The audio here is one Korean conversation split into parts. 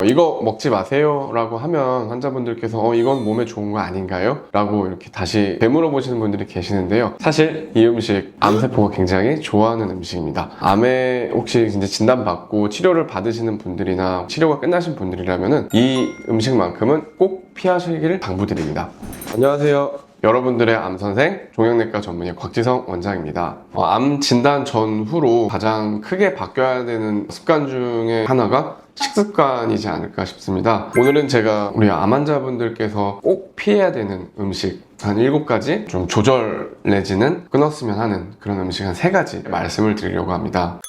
이거 먹지 마세요 라고 하면 환자분들께서 이건 몸에 좋은 거 아닌가요? 라고 이렇게 다시 되물어보시는 분들이 계시는데요. 사실 이 음식 암세포가 굉장히 좋아하는 음식입니다. 암에 혹시 이제 진단받고 치료를 받으시는 분들이나 치료가 끝나신 분들이라면 이 음식만큼은 꼭 피하시기를 당부드립니다. 안녕하세요. 여러분들의 암선생 종양내과 전문의 곽지성 원장입니다. 암 진단 전후로 가장 크게 바뀌어야 되는 습관 중에 하나가 식습관이지 않을까 싶습니다. 오늘은 제가 우리 암 환자분들께서 꼭 피해야 되는 음식 한 7가지 좀 조절 내지는 끊었으면 하는 그런 음식 한 3가지 말씀을 드리려고 합니다.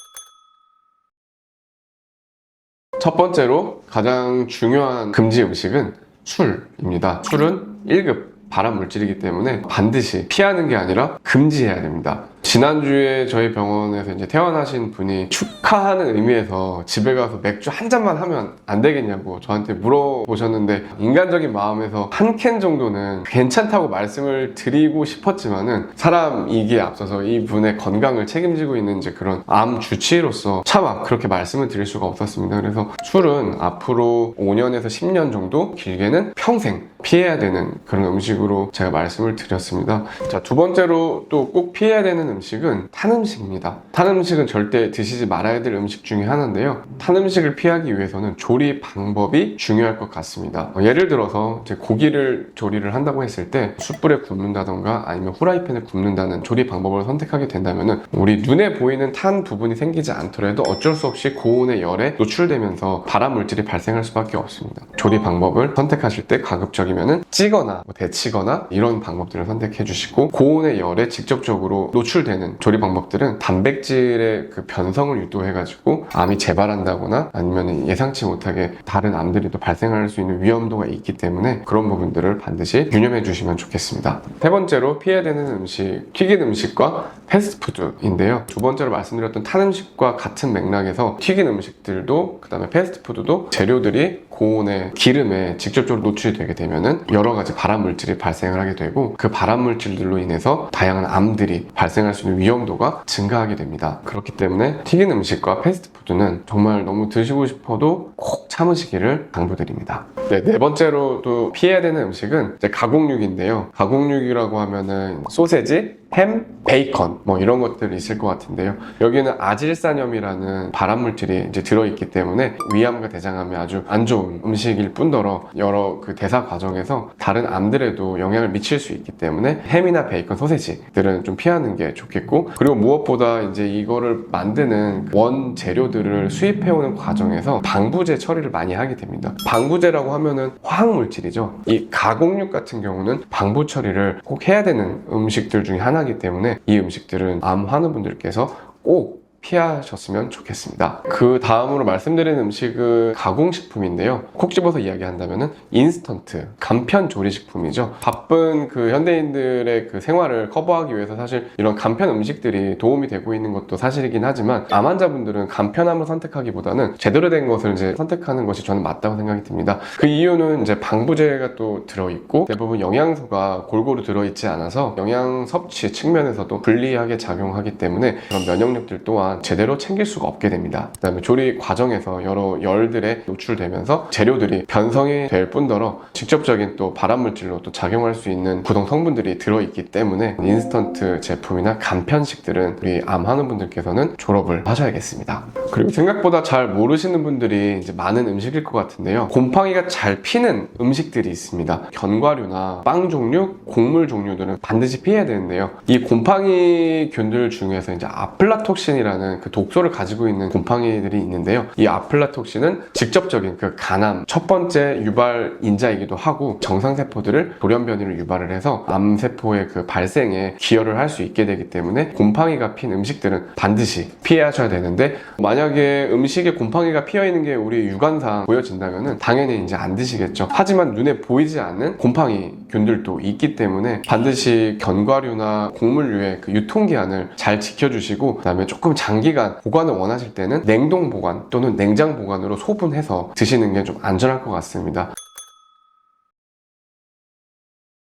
첫 번째로 가장 중요한 금지 음식은 술입니다. 술은 1급 발암 물질이기 때문에 반드시 피하는 게 아니라 금지해야 됩니다. 지난주에 저희 병원에서 이제 퇴원하신 분이 축하하는 의미에서 집에 가서 맥주 한 잔만 하면 안 되겠냐고 저한테 물어보셨는데, 인간적인 마음에서 한 캔 정도는 괜찮다고 말씀을 드리고 싶었지만은 사람이기에 앞서서 이분의 건강을 책임지고 있는 이제 그런 암 주치의로서 차마 그렇게 말씀을 드릴 수가 없었습니다. 그래서 술은 앞으로 5년에서 10년 정도, 길게는 평생 피해야 되는 그런 음식으로 제가 말씀을 드렸습니다. 자, 두 번째로 또 꼭 피해야 되는 음식은 탄 음식입니다. 탄 음식은 절대 드시지 말아야 될 음식 중에 하나인데요. 탄 음식을 피하기 위해서는 조리 방법이 중요할 것 같습니다. 예를 들어서 이제 고기를 조리를 한다고 했을 때 숯불에 굽는다던가 아니면 후라이팬에 굽는다는 조리 방법을 선택하게 된다면 우리 눈에 보이는 탄 부분이 생기지 않더라도 어쩔 수 없이 고온의 열에 노출되면서 발암 물질이 발생할 수밖에 없습니다. 조리 방법을 선택하실 때 가급적이면 찌거나 데치거나 이런 방법들을 선택해 주시고, 고온의 열에 직접적으로 노출되는 조리 방법들은 단백질의 그 변성을 유도해가지고 암이 재발한다거나 아니면 예상치 못하게 다른 암들이 또 발생할 수 있는 위험도가 있기 때문에 그런 부분들을 반드시 유념해 주시면 좋겠습니다. 세 번째로 피해야 되는 음식, 튀긴 음식과 패스트푸드인데요. 두 번째로 말씀드렸던 탄 음식과 같은 맥락에서 튀긴 음식들도 그 다음에 패스트푸드도 재료들이 고온의 기름에 직접적으로 노출이 되게 되면은 여러 가지 발암 물질이 발생을 하게 되고, 그 발암 물질들로 인해서 다양한 암들이 발생할 수 있는 위험도가 증가하게 됩니다. 그렇기 때문에 튀긴 음식과 패스트푸드는 정말 너무 드시고 싶어도 꼭 참으시기를 당부드립니다. 네 번째로 또 피해야 되는 음식은 이제 가공육인데요. 가공육이라고 하면은 소세지, 햄, 베이컨 뭐 이런 것들이 있을 것 같은데요. 여기는 아질산염이라는 발암물질이 이제 들어있기 때문에 위암과 대장암에 아주 안 좋은 음식일 뿐더러 여러 그 대사 과정에서 다른 암들에도 영향을 미칠 수 있기 때문에 햄이나 베이컨, 소세지들은 좀 피하는 게 좋겠고, 그리고 무엇보다 이제 이거를 만드는 원 재료들을 수입해오는 과정에서 방부제 처리를 많이 하게 됩니다. 방부제라고 하면은 화학물질이죠. 이 가공육 같은 경우는 방부 처리를 꼭 해야 되는 음식들 중에 하나이기 때문에 이 음식들은 암 환우분들께서 꼭 피하셨으면 좋겠습니다. 그 다음으로 말씀드리는 음식은 가공식품인데요. 콕 집어서 이야기한다면 인스턴트, 간편 조리식품이죠. 바쁜 그 현대인들의 그 생활을 커버하기 위해서 사실 이런 간편 음식들이 도움이 되고 있는 것도 사실이긴 하지만, 암 환자분들은 간편함을 선택하기보다는 제대로 된 것을 이제 선택하는 것이 저는 맞다고 생각이 듭니다. 그 이유는 이제 방부제가 또 들어있고 대부분 영양소가 골고루 들어있지 않아서 영양 섭취 측면에서도 불리하게 작용하기 때문에 그런 면역력들 또한 제대로 챙길 수가 없게 됩니다. 그 다음에 조리 과정에서 여러 열들에 노출되면서 재료들이 변성이 될 뿐더러 직접적인 또 발암물질로 또 작용할 수 있는 구성 성분들이 들어있기 때문에 인스턴트 제품이나 간편식들은 우리 암 환우분들께서는 졸업을 하셔야겠습니다. 그리고 생각보다 잘 모르시는 분들이 이제 많은 음식일 것 같은데요. 곰팡이가 잘 피는 음식들이 있습니다. 견과류나 빵 종류, 곡물 종류들은 반드시 피해야 되는데요. 이 곰팡이균들 중에서 이제 아플라톡신이라는 그 독소를 가지고 있는 곰팡이들이 있는데요. 이 아플라톡신은 직접적인 그 간암 첫 번째 유발 인자이기도 하고, 정상세포들을 돌연변이로 유발을 해서 암세포의 그 발생에 기여를 할 수 있게 되기 때문에 곰팡이가 핀 음식들은 반드시 피하셔야 되는데, 만약에 음식에 곰팡이가 피어 있는 게 우리 육안상 보여진다면 당연히 이제 안 드시겠죠. 하지만 눈에 보이지 않는 곰팡이균들도 있기 때문에 반드시 견과류나 곡물류의 그 유통기한을 잘 지켜주시고, 그 다음에 조금 장기간 보관을 원하실 때는 냉동 보관 또는 냉장 보관으로 소분해서 드시는 게 좀 안전할 것 같습니다.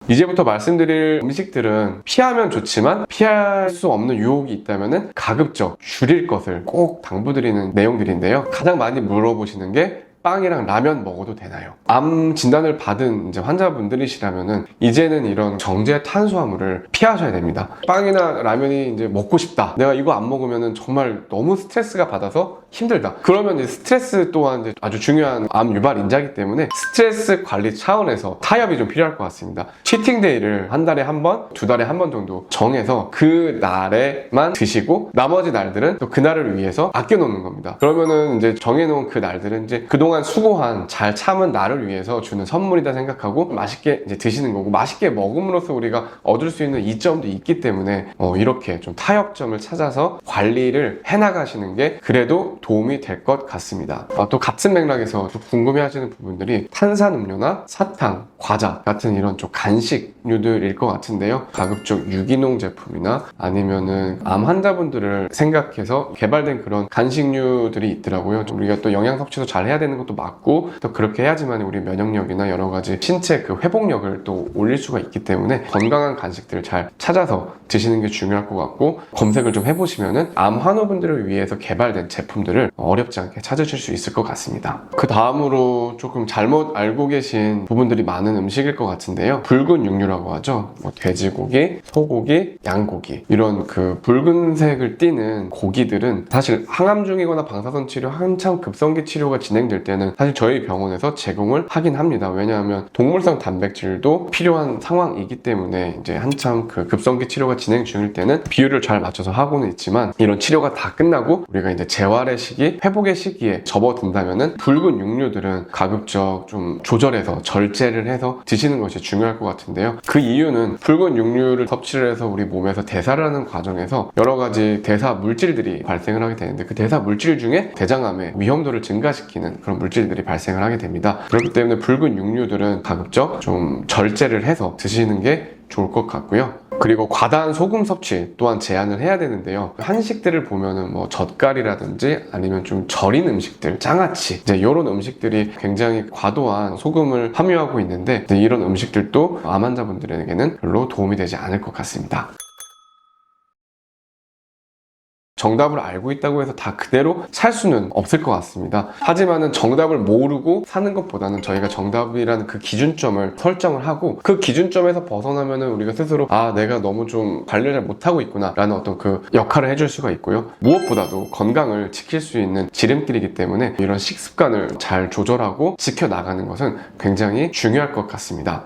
이제부터 말씀드릴 음식들은 피하면 좋지만 피할 수 없는 유혹이 있다면 가급적 줄일 것을 꼭 당부드리는 내용들인데요. 가장 많이 물어보시는 게 빵이랑 라면 먹어도 되나요? 암 진단을 받은 이제 환자분들이시라면은 이제는 이런 정제 탄수화물을 피하셔야 됩니다. 빵이나 라면이 이제 먹고 싶다. 내가 이거 안 먹으면은 정말 너무 스트레스가 받아서 힘들다. 그러면 이제 스트레스 또한 이제 아주 중요한 암 유발 인자이기 때문에 스트레스 관리 차원에서 타협이 좀 필요할 것 같습니다. 치팅데이를 한 달에 한 번, 두 달에 한 번 정도 정해서 그 날에만 드시고 나머지 날들은 또 그날을 위해서 아껴놓는 겁니다. 그러면은 이제 정해놓은 그 날들은 이제 그동안 수고한 잘 참은 나를 위해서 주는 선물이다 생각하고 맛있게 이제 드시는 거고, 맛있게 먹음으로써 우리가 얻을 수 있는 이점도 있기 때문에 이렇게 좀 타협점을 찾아서 관리를 해나가시는 게 그래도 도움이 될 것 같습니다. 또 같은 맥락에서 좀 궁금해하시는 부분들이 탄산음료나 사탕, 과자 같은 이런 좀 간식류들일 것 같은데요. 가급적 유기농 제품이나 아니면은 암 환자분들을 생각해서 개발된 그런 간식류들이 있더라고요. 우리가 또 영양 섭취도 잘 해야 되는 것도 맞고, 또 그렇게 해야지만 우리 면역력이나 여러 가지 신체 그 회복력을 또 올릴 수가 있기 때문에 건강한 간식들을 잘 찾아서 드시는 게 중요할 것 같고, 검색을 좀 해보시면은 암 환우분들을 위해서 개발된 제품들을 어렵지 않게 찾으실 수 있을 것 같습니다. 그 다음으로 조금 잘못 알고 계신 부분들이 많은 음식일 것 같은데요. 붉은 육류라고 하죠. 돼지고기, 소고기, 양고기, 이런 그 붉은색을 띠는 고기들은 사실 항암 중이거나 방사선 치료, 한참 급성기 치료가 진행될 때는 사실 저희 병원에서 제공을 하긴 합니다. 왜냐하면 동물성 단백질도 필요한 상황이기 때문에 이제 한참 그 급성기 치료가 진행 중일 때는 비율을 잘 맞춰서 하고는 있지만, 이런 치료가 다 끝나고 우리가 이제 재활의 시기, 회복의 시기에 접어든다면은 붉은 육류들은 가급적 좀 조절해서 절제를 해서 드시는 것이 중요할 것 같은데요. 그 이유는 붉은 육류를 섭취를 해서 우리 몸에서 대사를 하는 과정에서 여러 가지 대사 물질들이 발생을 하게 되는데, 그 대사 물질 중에 대장암의 위험도를 증가시키는 그런 물질들이 발생을 하게 됩니다. 그렇기 때문에 붉은 육류들은 가급적 좀 절제를 해서 드시는 게 좋을 것 같고요. 그리고 과다한 소금 섭취 또한 제한을 해야 되는데요. 한식들을 보면은 뭐 젓갈이라든지 아니면 좀 절인 음식들, 장아찌, 이제 이런 음식들이 굉장히 과도한 소금을 함유하고 있는데, 이런 음식들도 암 환자분들에게는 별로 도움이 되지 않을 것 같습니다. 정답을 알고 있다고 해서 다 그대로 살 수는 없을 것 같습니다. 하지만은 정답을 모르고 사는 것보다는 저희가 정답이라는 그 기준점을 설정을 하고, 그 기준점에서 벗어나면은 우리가 스스로 내가 너무 좀 관리를 잘 못하고 있구나 라는 어떤 그 역할을 해줄 수가 있고요. 무엇보다도 건강을 지킬 수 있는 지름길이기 때문에 이런 식습관을 잘 조절하고 지켜나가는 것은 굉장히 중요할 것 같습니다.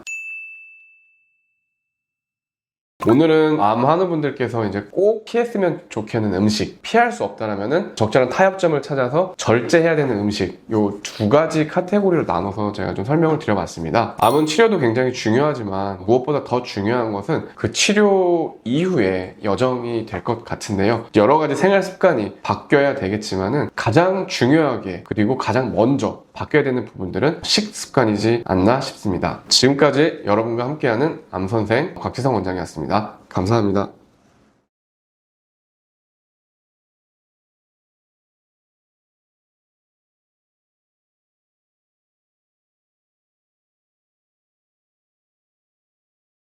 오늘은 암 환우분들께서 이제 꼭 피했으면 좋겠는 음식, 피할 수 없다라면은 적절한 타협점을 찾아서 절제해야 되는 음식, 요 두 가지 카테고리로 나눠서 제가 좀 설명을 드려봤습니다. 암은 치료도 굉장히 중요하지만 무엇보다 더 중요한 것은 그 치료 이후의 여정이 될 것 같은데요. 여러 가지 생활 습관이 바뀌어야 되겠지만은 가장 중요하게 그리고 가장 먼저 바뀌어야 되는 부분들은 식습관이지 않나 싶습니다. 지금까지 여러분과 함께하는 암선생 곽지성 원장이었습니다. 감사합니다.